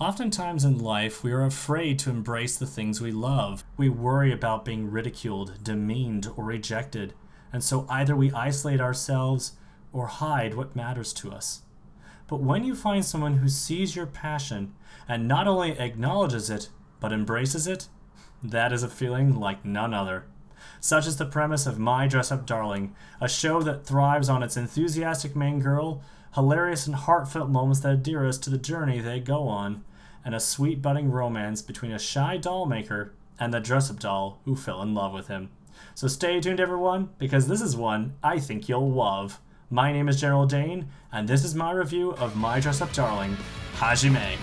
Oftentimes in life, we are afraid to embrace the things we love. We worry about being ridiculed, demeaned, or rejected, and so either we isolate ourselves or hide what matters to us. But when you find someone who sees your passion and not only acknowledges it, but embraces it, that is a feeling like none other. Such is the premise of My Dress-Up Darling, a show that thrives on its enthusiastic main girl, hilarious and heartfelt moments that endear us to the journey they go on, and a sweet budding romance between a shy doll maker and the dress-up doll who fell in love with him. So stay tuned, everyone, because this is one I think you'll love. My name is General Dane, and this is my review of My Dress-Up Darling, Hajime.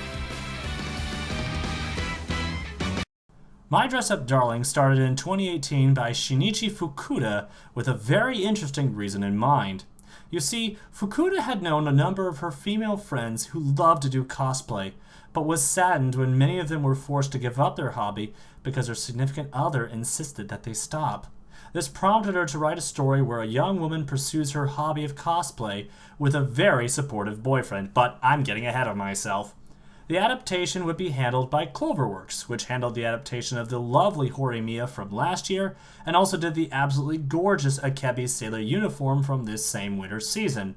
My Dress-Up Darling started in 2018 by Shinichi Fukuda with a very interesting reason in mind. You see, Fukuda had known a number of her female friends who loved to do cosplay, but was saddened when many of them were forced to give up their hobby because their significant other insisted that they stop. This prompted her to write a story where a young woman pursues her hobby of cosplay with a very supportive boyfriend, but I'm getting ahead of myself. The adaptation would be handled by Cloverworks, which handled the adaptation of the lovely Horimiya from last year, and also did the absolutely gorgeous Akebi sailor uniform from this same winter season.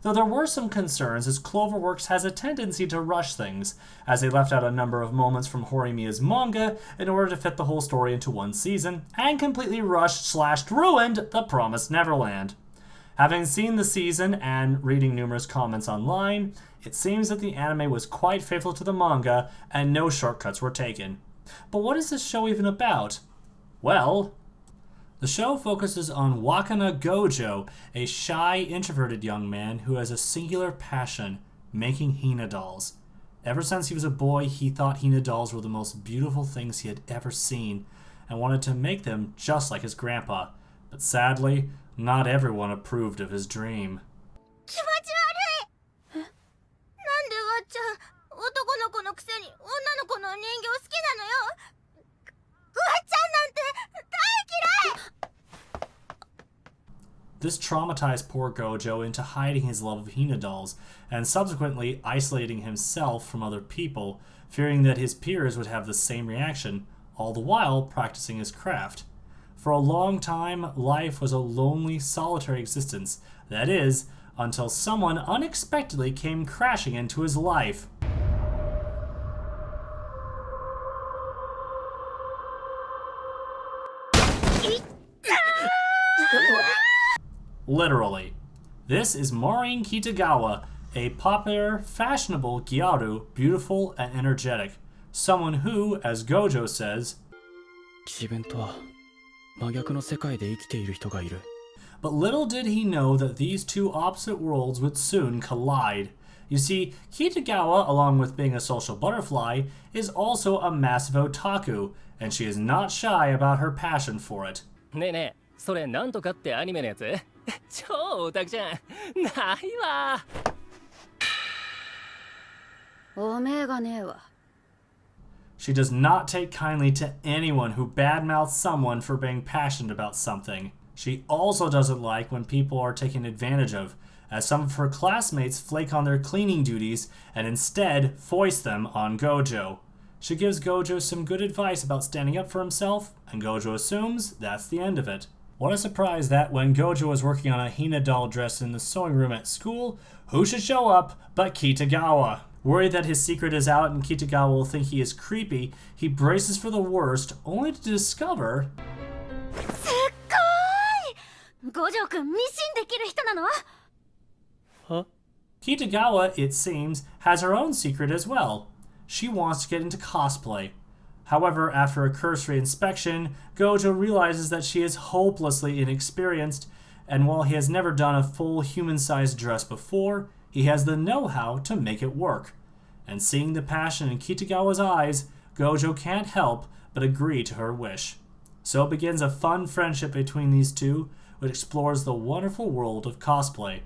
Though there were some concerns, as Cloverworks has a tendency to rush things, as they left out a number of moments from Horimiya's manga in order to fit the whole story into one season, and completely rushed/ruined The Promised Neverland. Having seen the season and reading numerous comments online, it seems that the anime was quite faithful to the manga and no shortcuts were taken. But what is this show even about? Well, the show focuses on Wakana Gojo, a shy, introverted young man who has a singular passion, making Hina dolls. Ever since he was a boy, he thought Hina dolls were the most beautiful things he had ever seen, and wanted to make them just like his grandpa. But sadly, not everyone approved of his dream. This traumatized poor Gojo into hiding his love of Hina dolls, and subsequently isolating himself from other people, fearing that his peers would have the same reaction, all the while practicing his craft. For a long time, life was a lonely, solitary existence. That is, until someone unexpectedly came crashing into his life. Literally. This is Maureen Kitagawa, a popular, fashionable gyaru, beautiful and energetic. Someone who, as Gojo says, but little did he know that these two opposite worlds would soon collide. You see, Kitagawa, along with being a social butterfly, is also a massive otaku, and she is not shy about her passion for it. ねえねえ、それなんとかってアニメのやつ？超オタクじゃん。ないわ。おめえがねえわ。She does not take kindly to anyone who badmouths someone for being passionate about something. She also doesn't like when people are taken advantage of, as some of her classmates flake on their cleaning duties and instead foist them on Gojo. She gives Gojo some good advice about standing up for himself, and Gojo assumes that's the end of it. What a surprise that when Gojo was working on a Hina doll dress in the sewing room at school, who should show up but Kitagawa? Worried that his secret is out and Kitagawa will think he is creepy, he braces for the worst, only to discover... Huh? Kitagawa, it seems, has her own secret as well. She wants to get into cosplay. However, after a cursory inspection, Gojo realizes that she is hopelessly inexperienced, and while he has never done a full human-sized dress before, he has the know-how to make it work. And seeing the passion in Kitagawa's eyes, Gojo can't help but agree to her wish. So begins a fun friendship between these two, which explores the wonderful world of cosplay.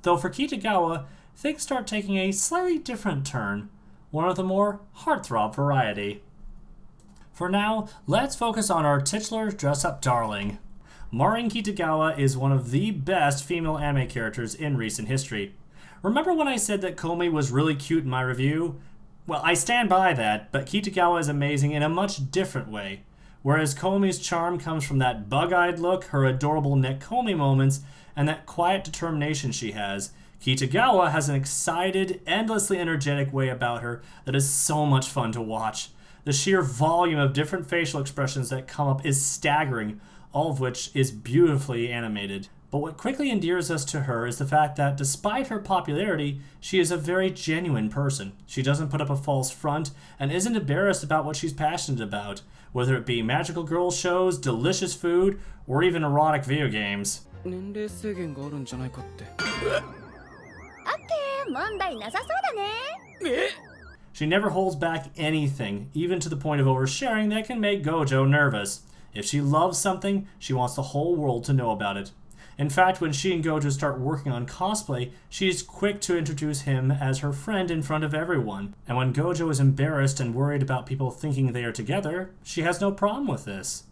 Though for Kitagawa, things start taking a slightly different turn, one of the more heartthrob variety. For now, let's focus on our titular dress-up darling. Maureen Kitagawa is one of the best female anime characters in recent history. Remember when I said that Komi was really cute in my review? Well, I stand by that, but Kitagawa is amazing in a much different way. Whereas Komi's charm comes from that bug-eyed look, her adorable Nekomi moments, and that quiet determination she has, Kitagawa has an excited, endlessly energetic way about her that is so much fun to watch. The sheer volume of different facial expressions that come up is staggering, all of which is beautifully animated. But what quickly endears us to her is the fact that despite her popularity, she is a very genuine person. She doesn't put up a false front and isn't embarrassed about what she's passionate about, whether it be magical girl shows, delicious food, or even erotic video games. 年齢制限があるんじゃないかって。問題なさそうだね。She never holds back anything, even to the point of oversharing that can make Gojo nervous. If she loves something, she wants the whole world to know about it. In fact, when she and Gojo start working on cosplay, she's quick to introduce him as her friend in front of everyone. And when Gojo is embarrassed and worried about people thinking they are together, she has no problem with this.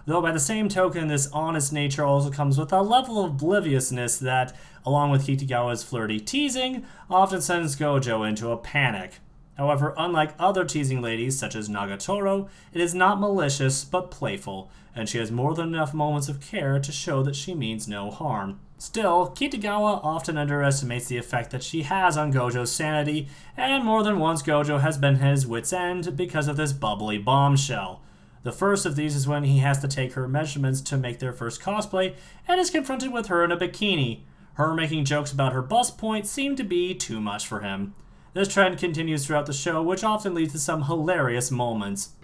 Though by the same token, this honest nature also comes with a level of obliviousness that, along with Kitagawa's flirty teasing, often sends Gojo into a panic. However, unlike other teasing ladies such as Nagatoro, it is not malicious but playful, and she has more than enough moments of care to show that she means no harm. Still, Kitagawa often underestimates the effect that she has on Gojo's sanity, and more than once Gojo has been at his wit's end because of this bubbly bombshell. The first of these is when he has to take her measurements to make their first cosplay and is confronted with her in a bikini. Her making jokes about her bust point seemed to be too much for him. This trend continues throughout the show, which often leads to some hilarious moments.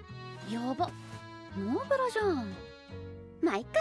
やば、ノーブラじゃん。まあいっか。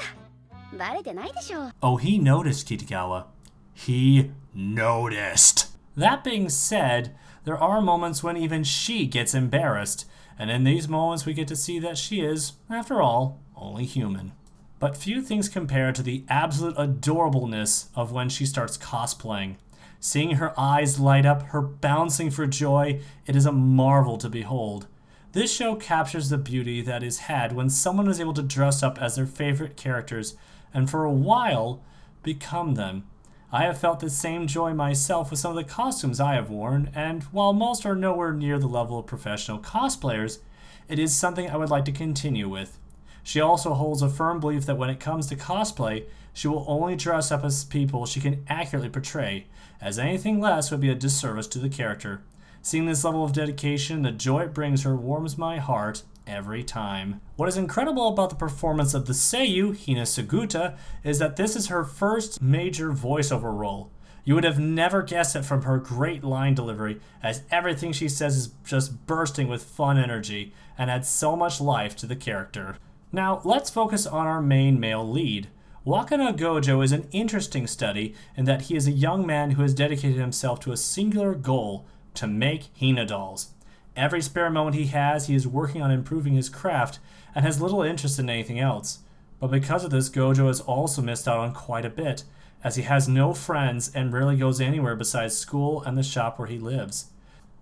バレてないでしょ。Oh, he noticed, Kitagawa. He noticed. That being said, there are moments when even she gets embarrassed, and in these moments we get to see that she is, after all, only human. But few things compare to the absolute adorableness of when she starts cosplaying. Seeing her eyes light up, her bouncing for joy, it is a marvel to behold. This show captures the beauty that is had when someone is able to dress up as their favorite characters and for a while become them. I have felt the same joy myself with some of the costumes I have worn, and while most are nowhere near the level of professional cosplayers, it is something I would like to continue with. She also holds a firm belief that when it comes to cosplay, she will only dress up as people she can accurately portray, as anything less would be a disservice to the character. Seeing this level of dedication, the joy it brings her warms my heart every time. What is incredible about the performance of the Seiyu, Hina Suguta, is that this is her first major voiceover role. You would have never guessed it from her great line delivery, as everything she says is just bursting with fun energy and adds so much life to the character. Now, let's focus on our main male lead. Wakana Gojo is an interesting study in that he is a young man who has dedicated himself to a singular goal: to make Hina dolls. Every spare moment he has, he is working on improving his craft and has little interest in anything else. But because of this, Gojo has also missed out on quite a bit, as he has no friends and rarely goes anywhere besides school and the shop where he lives.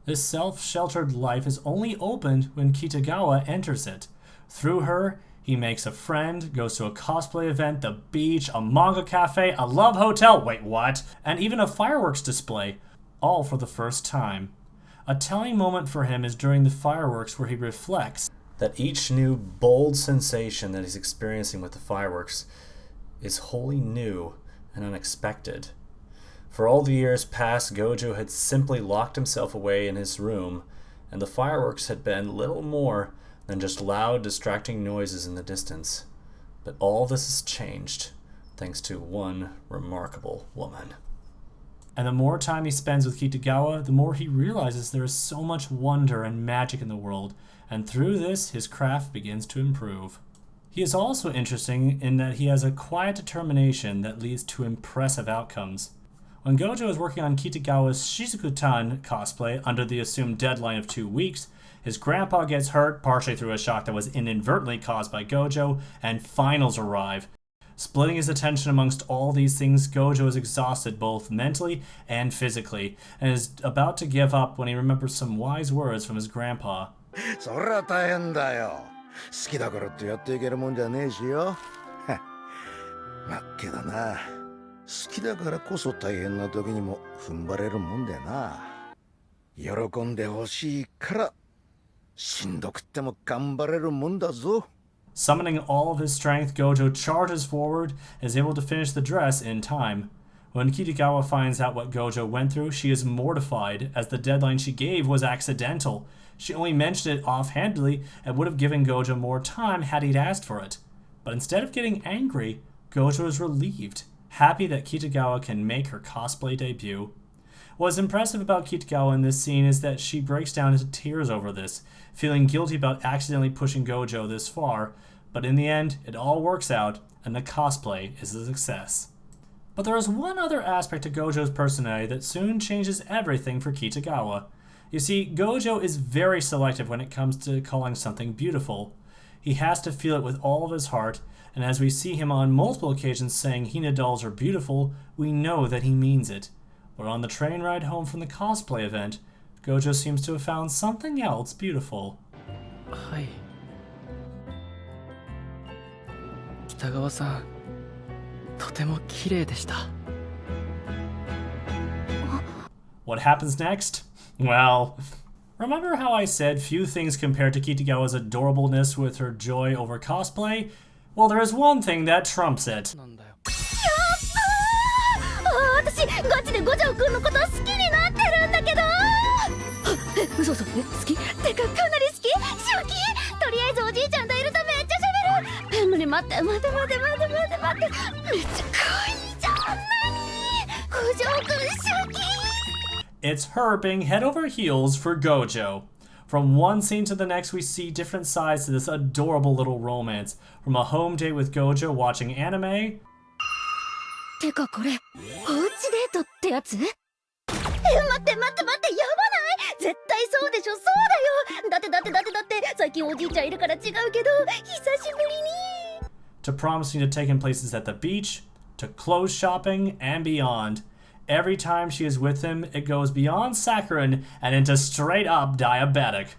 This self-sheltered life is only opened when Kitagawa enters it. Through her, he makes a friend, goes to a cosplay event, the beach, a manga cafe, a love hotel, wait what? And even a fireworks display, all for the first time. A telling moment for him is during the fireworks where he reflects that each new bold sensation that he's experiencing with the fireworks is wholly new and unexpected. For all the years past, Gojo had simply locked himself away in his room, and the fireworks had been little more than just loud, distracting noises in the distance. But all this has changed, thanks to one remarkable woman. And the more time he spends with Kitagawa, the more he realizes there is so much wonder and magic in the world, and through this, his craft begins to improve. He is also interesting in that he has a quiet determination that leads to impressive outcomes. When Gojo is working on Kitagawa's Shizuku-tan cosplay under the assumed deadline of 2 weeks, his grandpa gets hurt, partially through a shock that was inadvertently caused by Gojo, and finals arrive. Splitting his attention amongst all these things, Gojo is exhausted both mentally and physically, and is about to give up when he remembers some wise words from his grandpa. そりゃ大変だよ。好きだからってやっていけるもんじゃねえしよ。まあけどな、好きだからこそ大変な時にも踏ん張れるもんだよな。喜んでほしいからしんどくっても頑張れるもんだぞ。 Summoning all of his strength, Gojo charges forward and is able to finish the dress in time. When Kitagawa finds out what Gojo went through, she is mortified, as the deadline she gave was accidental. She only mentioned it offhandedly and would have given Gojo more time had he'd asked for it. But instead of getting angry, Gojo is relieved, happy that Kitagawa can make her cosplay debut. What's impressive about Kitagawa in this scene is that she breaks down into tears over this, feeling guilty about accidentally pushing Gojo this far, but in the end, it all works out, and the cosplay is a success. But there is one other aspect to Gojo's personality that soon changes everything for Kitagawa. You see, Gojo is very selective when it comes to calling something beautiful. He has to feel it with all of his heart, and as we see him on multiple occasions saying Hina dolls are beautiful, we know that he means it. But on the train ride home from the cosplay event, Gojo seems to have found something else beautiful. はい。北川さん、とても綺麗でした。What happens next? Well, remember how I said few things compared to Kitagawa's adorableness with her joy over cosplay? Well, there is one thing that trumps it. なんだよ。私ガチで五条くんのこと好きになってるんだけど。嘘好き？てかかなり好き？初期？とりあえずおじいちゃんといるとめっちゃ喋る。待ってめっちゃ可愛いじゃん。何？五条くん初期？ It's her being head over heels for Gojo. From one scene to the next, we see different sides to this adorable little romance. From a home date with Gojo watching anime. てかこれおうちデートってやつ？待ってやばない絶対そうでしょそうだよだって最近おじいちゃんいるから違うけど久しぶりに To promising to take in places at the beach, to clothes shopping, and beyond. Every time she is with him, it goes beyond saccharine and into straight up diabetic.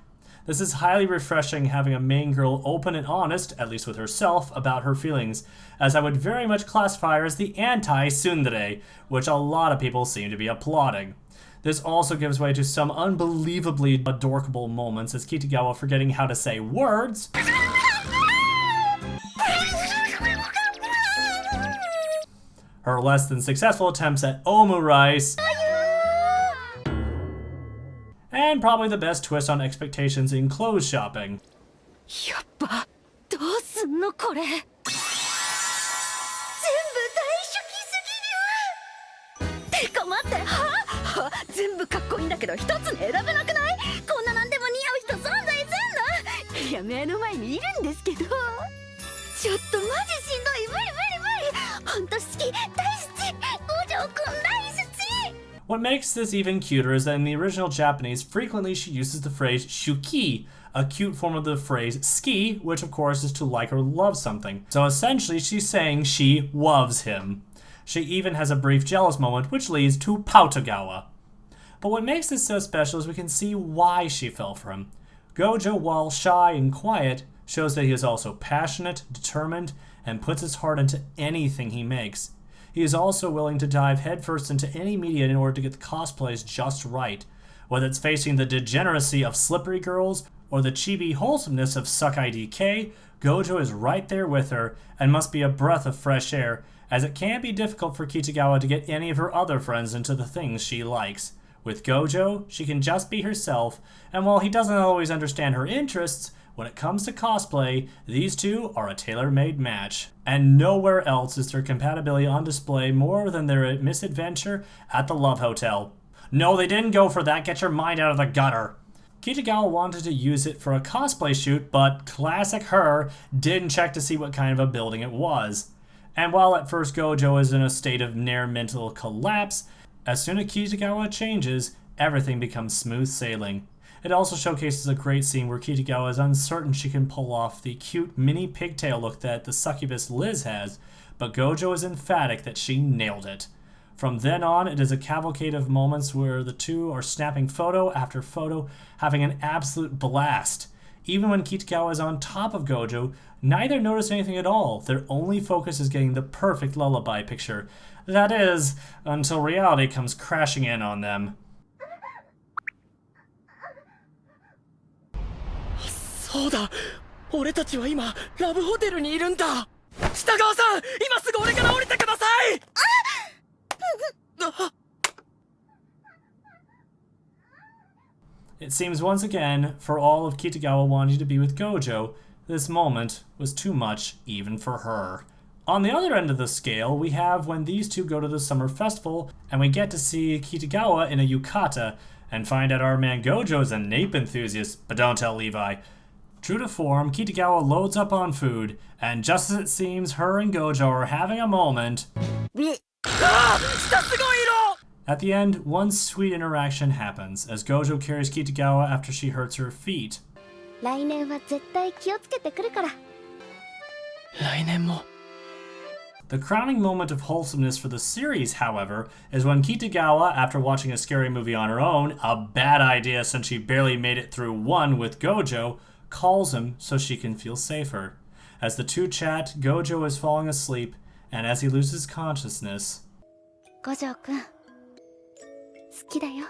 This is highly refreshing, having a main girl open and honest, at least with herself, about her feelings, as I would very much classify her as the anti-tsundere, which a lot of people seem to be applauding. This also gives way to some unbelievably adorable moments, as Kitagawa forgetting how to say words, her less than successful attempts at omurice, and probably the best twist on expectations in clothes shopping. やっぱどうすんのこれ全部大初期すぎるてか待っては全部かっこいいんだけど一つに選べなくないこんななんでも似合う人存在すんのいや目の前にいるんですけどちょっとマジしんどい無理ほんと好き大好き五条くん大好き What makes this even cuter is that in the original Japanese, frequently she uses the phrase shuki, a cute form of the phrase ski, which of course is to like or love something. So essentially she's saying she loves him. She even has a brief jealous moment, which leads to Pautagawa. But what makes this so special is we can see why she fell for him. Gojo, while shy and quiet, shows that he is also passionate, determined, and puts his heart into anything he makes. He is also willing to dive headfirst into any media in order to get the cosplays just right. Whether it's facing the degeneracy of slippery girls or the chibi wholesomeness of Sakai DK, Gojo is right there with her and must be a breath of fresh air, as it can be difficult for Kitagawa to get any of her other friends into the things she likes. With Gojo, she can just be herself, and while he doesn't always understand her interests, when it comes to cosplay, these two are a tailor-made match. And nowhere else is their compatibility on display more than their misadventure at the Love Hotel. No, they didn't go for that. Get your mind out of the gutter. Kitagawa wanted to use it for a cosplay shoot, but classic her didn't check to see what kind of a building it was. And while at first Gojo is in a state of near mental collapse, as soon as Kitagawa changes, everything becomes smooth sailing. It also showcases a great scene where Kitagawa is uncertain she can pull off the cute mini pigtail look that the succubus Liz has, but Gojo is emphatic that she nailed it. From then on, it is a cavalcade of moments where the two are snapping photo after photo, having an absolute blast. Even when Kitagawa is on top of Gojo, neither notice anything at all. Their only focus is getting the perfect lullaby picture. That is, until reality comes crashing in on them. そうだ俺たちは今ラブホテルにいるんだ北川さん今すぐ俺から降りてくださいIt seems once again, for all of Kitagawa wanting to be with Gojo, this moment was too much even for her. On the other end of the scale, we have when these two go to the summer festival and we get to see Kitagawa in a yukata and find out our man Gojo is a nape enthusiast, but don't tell Levi. True to form, Kitagawa loads up on food, and just as it seems her and Gojo are having a moment, at the end, one sweet interaction happens as Gojo carries Kitagawa after she hurts her feet. 来年は絶対気をつけてくるから。来年も The crowning moment of wholesomeness for the series, however, is when Kitagawa, after watching a scary movie on her own, a bad idea since she barely made it through one with Gojo, calls him so she can feel safer. As the two chat, Gojo is falling asleep, and as he loses consciousness, 五条くん、好きだよ。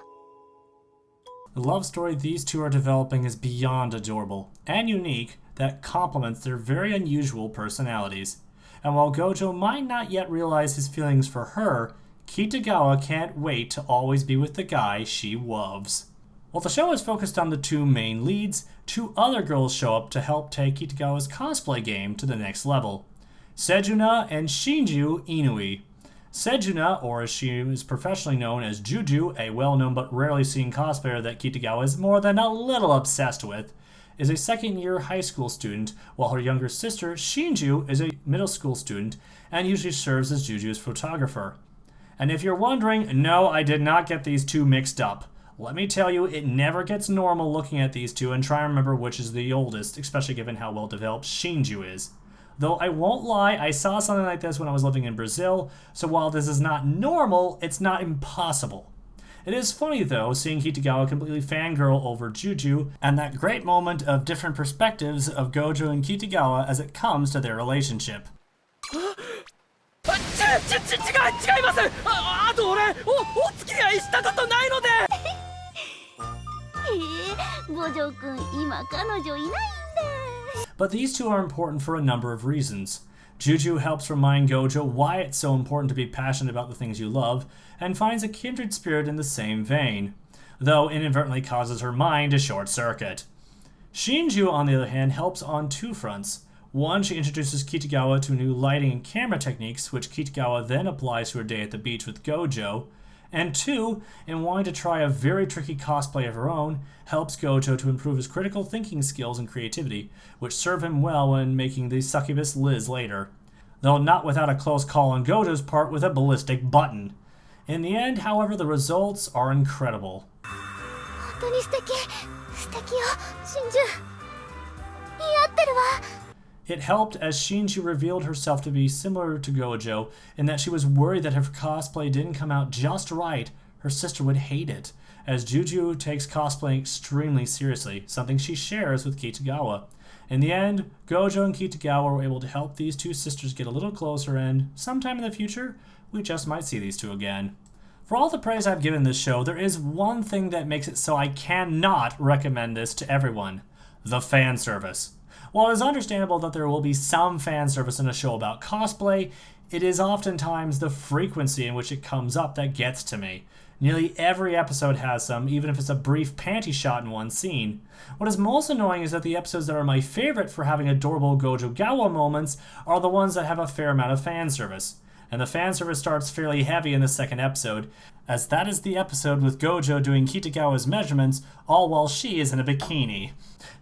the love story these two are developing is beyond adorable and unique that complements their very unusual personalities. And while Gojo might not yet realize his feelings for her, Kitagawa can't wait to always be with the guy she loves. While the show is focused on the two main leads, two other girls show up to help take Kitagawa's cosplay game to the next level. Sejuna and Shinju Inui. Sejuna, or as she is professionally known as Juju, a well-known but rarely seen cosplayer that Kitagawa is more than a little obsessed with, is a second-year high school student, while her younger sister, Shinju, is a middle school student and usually serves as Juju's photographer. And if you're wondering, no, I did not get these two mixed up. Let me tell you, it never gets normal looking at these two and try and remember which is the oldest, especially given how well developed Shinju is. Though I won't lie, I saw something like this when I was living in Brazil, so while this is not normal, it's not impossible. It is funny, though, seeing Kitagawa completely fangirl over Juju, and that great moment of different perspectives of Gojo and Kitagawa as it comes to their relationship. 違いますあと俺お付き合いしたことないので五条くん、今彼女いないんだ。 But these two are important for a number of reasons. Juju helps remind Gojo why it's so important to be passionate about the things you love, and finds a kindred spirit in the same vein, though inadvertently causes her mind to short circuit. Shinju, on the other hand, helps on two fronts. One, she introduces Kitagawa to new lighting and camera techniques, which Kitagawa then applies to her day at the beach with Gojo. And two, in wanting to try a very tricky cosplay of her own, helps Gojo to improve his critical thinking skills and creativity, which serve him well when making the succubus Liz later. Though not without a close call on Gojo's part with a ballistic button. In the end, however, the results are incredible. 本当に素敵。素敵よ、真珠。似合ってるわ。 It helped as Shinju revealed herself to be similar to Gojo in that she was worried that if her cosplay didn't come out just right, her sister would hate it, as Juju takes cosplaying extremely seriously, something she shares with Kitagawa. In the end, Gojo and Kitagawa were able to help these two sisters get a little closer, and sometime in the future, we just might see these two again. For all the praise I've given this show, there is one thing that makes it so I cannot recommend this to everyone: the fan service. While it is understandable that there will be some fan service in a show about cosplay, it is oftentimes the frequency in which it comes up that gets to me. Nearly every episode has some, even if it's a brief panty shot in one scene. What is most annoying is that the episodes that are my favorite for having adorable Gojo Gawa moments are the ones that have a fair amount of fan service. And the fan service starts fairly heavy in the second episode, as that is the episode with Gojo doing Kitagawa's measurements, all while she is in a bikini.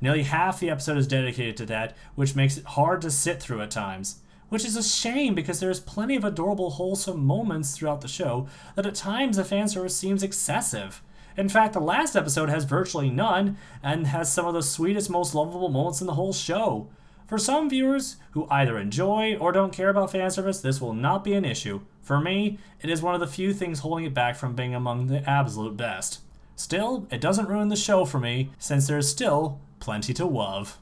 Nearly half the episode is dedicated to that, which makes it hard to sit through at times. Which is a shame because there is plenty of adorable, wholesome moments throughout the show that at times the fan service seems excessive. In fact, the last episode has virtually none, and has some of the sweetest, most lovable moments in the whole show. For some viewers who either enjoy or don't care about fan service, this will not be an issue. For me, it is one of the few things holding it back from being among the absolute best. Still, it doesn't ruin the show for me, since there's still plenty to love.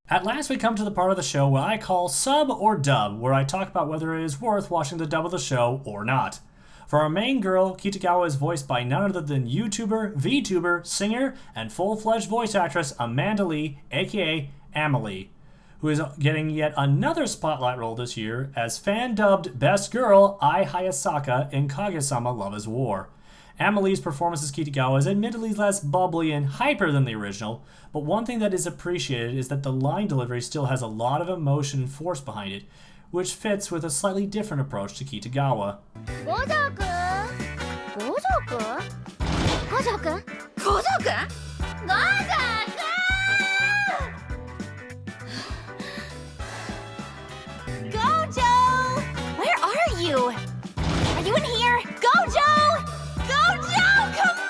At last we come to the part of the show where I call sub or dub, where I talk about whether it is worth watching the dub of the show or not. For our main girl, Kitagawa is voiced by none other than YouTuber, VTuber, singer, and full-fledged voice actress Amanda Lee, aka Amelie, who is getting yet another spotlight role this year as fan-dubbed Best Girl Ai Hayasaka in Kaguya-sama Love is War. Amelie's performance as Kitagawa is admittedly less bubbly and hyper than the original, but one thing that is appreciated is that the line delivery still has a lot of emotion and force behind it, which fits with a slightly different approach to Kitagawa. 五条くん五条くん五条くん五条くん五条くん Gojo! Where are you? Are you in here? Gojo! Gojo! Come on!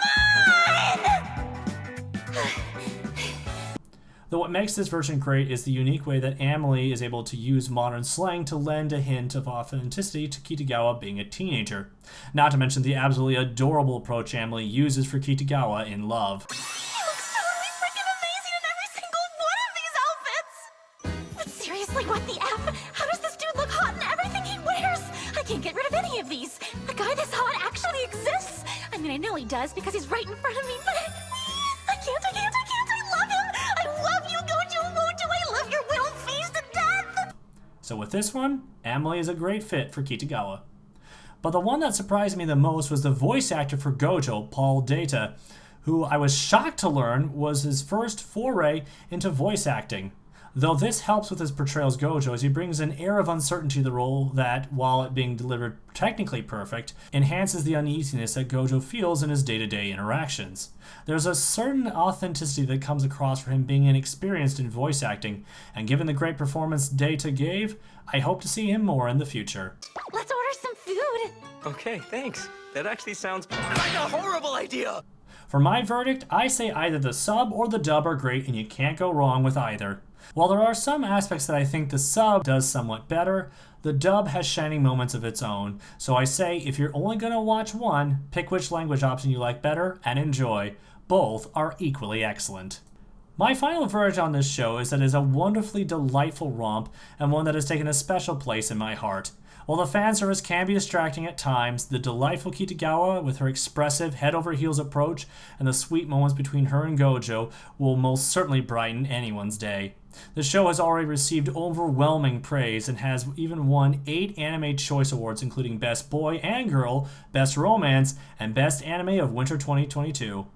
Though what makes this version great is the unique way that Amelie is able to use modern slang to lend a hint of authenticity to Kitagawa being a teenager. Not to mention the absolutely adorable approach Amelie uses for Kitagawa in Love. He looks totally freaking amazing in every single one of these outfits! But seriously, what the F? How does this dude look hot in everything he wears? I can't get rid of any of these. A guy this hot actually exists. I mean, I know he does because he's right in front of me, but I can't. I love him. I love you, Gojo Mojo. I love your little face to death. So with this one, Amelie is a great fit for Kitagawa. But the one that surprised me the most was the voice actor for Gojo, Paul Data, who I was shocked to learn was his first foray into voice acting. Though this helps with his portrayal as Gojo, as he brings an air of uncertainty to the role that, while it being delivered technically perfect, enhances the uneasiness that Gojo feels in his day-to-day interactions. There's a certain authenticity that comes across for him being inexperienced in voice acting, and given the great performance Data gave, I hope to see him more in the future. Let's order some food. Okay, thanks. That actually sounds like a horrible idea. For my verdict, I say either the sub or the dub are great and you can't go wrong with either. While there are some aspects that I think the sub does somewhat better, the dub has shining moments of its own, so I say if you're only going to watch one, pick which language option you like better and enjoy. Both are equally excellent. My final verdict on this show is that it is a wonderfully delightful romp and one that has taken a special place in my heart. While the fan service can be distracting at times, the delightful Kitagawa with her expressive head-over-heels approach and the sweet moments between her and Gojo will most certainly brighten anyone's day. The show has already received overwhelming praise and has even won 8 Anime Choice Awards, including Best Boy and Girl, Best Romance, and Best Anime of Winter 2022.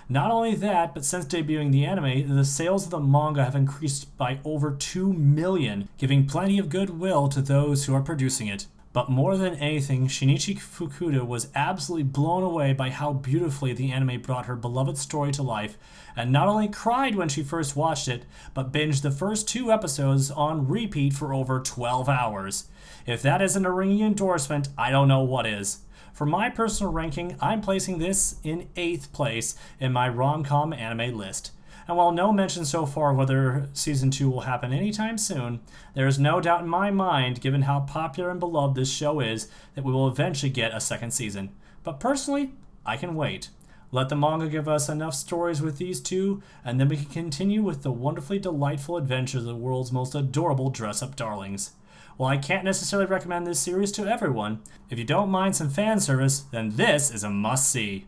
Not only that, but since debuting the anime, the sales of the manga have increased by over 2 million, giving plenty of goodwill to those who are producing it. But more than anything, Shinichi Fukuda was absolutely blown away by how beautifully the anime brought her beloved story to life, and not only cried when she first watched it, but binged the first 2 episodes on repeat for over 12 hours. If that isn't a ringing endorsement, I don't know what is. For my personal ranking, I'm placing this in 8th place in my rom-com anime list. And while no mention so far of whether Season 2 will happen anytime soon, there is no doubt in my mind, given how popular and beloved this show is, that we will eventually get a 2nd season. But personally, I can wait. Let the manga give us enough stories with these 2, and then we can continue with the wonderfully delightful adventures of the world's most adorable dress-up darlings. While I can't necessarily recommend this series to everyone, if you don't mind some fan service, then this is a must-see.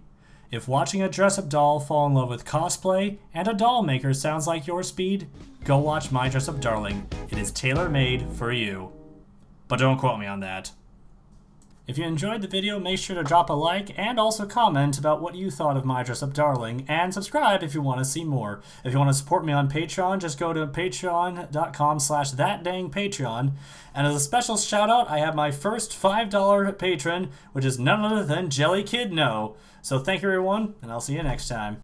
If watching a dress-up doll fall in love with cosplay and a doll maker sounds like your speed, go watch My Dress-Up Darling. It is tailor-made for you. But don't quote me on that. If you enjoyed the video, make sure to drop a like and also comment about what you thought of My Dress Up Darling, and subscribe if you want to see more. If you want to support me on Patreon, just go to patreon.com/thatdangpatreon. And as a special shout out, I have my first $5 patron, which is none other than Jelly Kid No. So thank you everyone, and I'll see you next time.